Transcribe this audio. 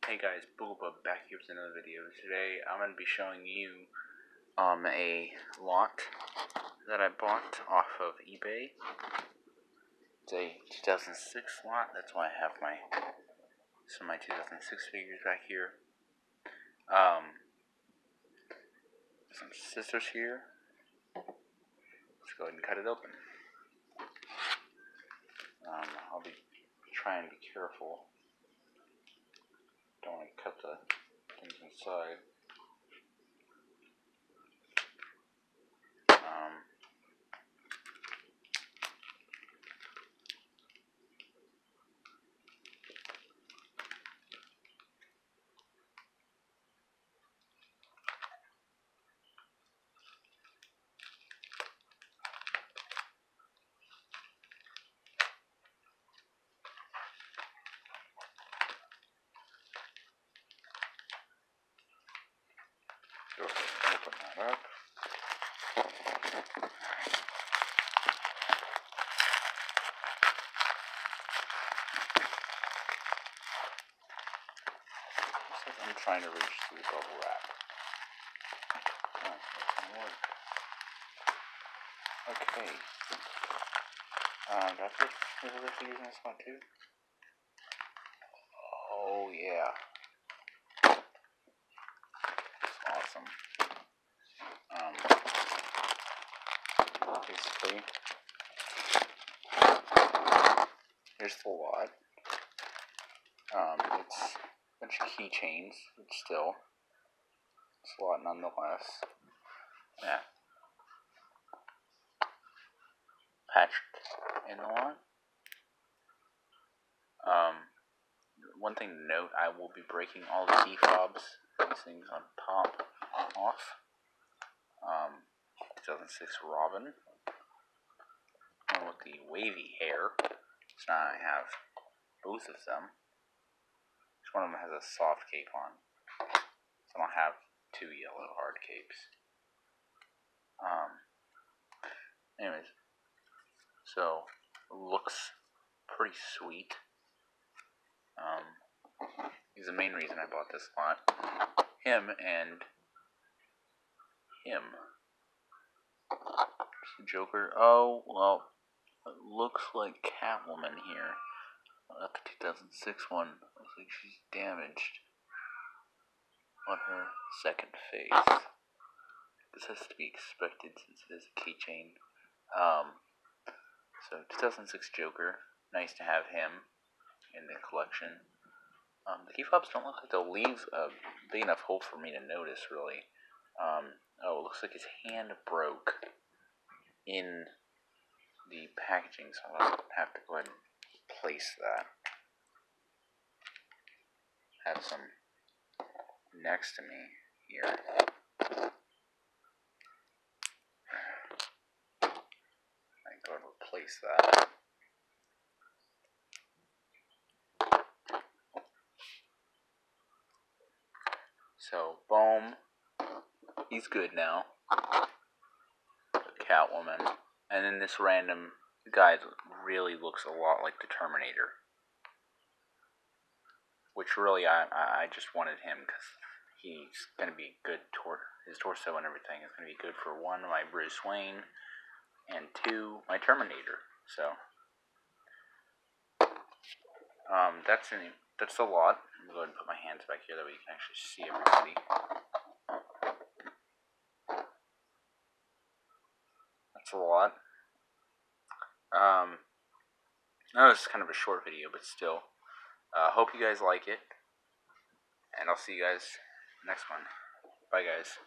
Hey guys, Boogalbub back here with another video. Today I'm going to be showing you a lot that I bought off of eBay. It's a 2006 lot, that's why I have some of my 2006 figures back here. Some scissors here. Let's go ahead and cut it open. I'll be trying to be careful. Don't want to cut the things inside. Go ahead and open that up. Looks like I'm trying to reach through the bubble wrap. Oh, that doesn't work. Okay. Do I put the other figures in this one too? Oh yeah. That's awesome. Basically, here's the lot. It's a bunch of keychains, but still, it's a lot nonetheless. Yeah. Patrick in the lot. One thing to note, I will be breaking all the key fobs, these things on top, off. 2006 Robin. One with the wavy hair. So now I have both of them. Each one of them has a soft cape on. So I don't have two yellow hard capes. Anyways. So, looks pretty sweet. He's the main reason I bought this lot. Him and him. Joker. Oh, well, it looks like Catwoman here. Not the 2006 one. Looks like she's damaged on her second face. This has to be expected since it is a keychain. So 2006 Joker. Nice to have him in the collection. The key fobs don't look like they'll leave a big enough hole for me to notice, really. Oh, it looks like his hand broke in the packaging, so I'll have to go ahead and place that. Have some next to me here. I can go ahead and replace that. So, boom. He's good now. Catwoman. And then this random guy really looks a lot like the Terminator. Which really, I just wanted him because he's going to be good. His torso and everything is going to be good for one, my Bruce Wayne, and two, my Terminator. So, that's a lot. I'm going to go ahead and put my hands back here that way you can actually see everybody. That's a lot. I know this is kind of a short video, but still. Hope you guys like it. And I'll see you guys next one. Bye, guys.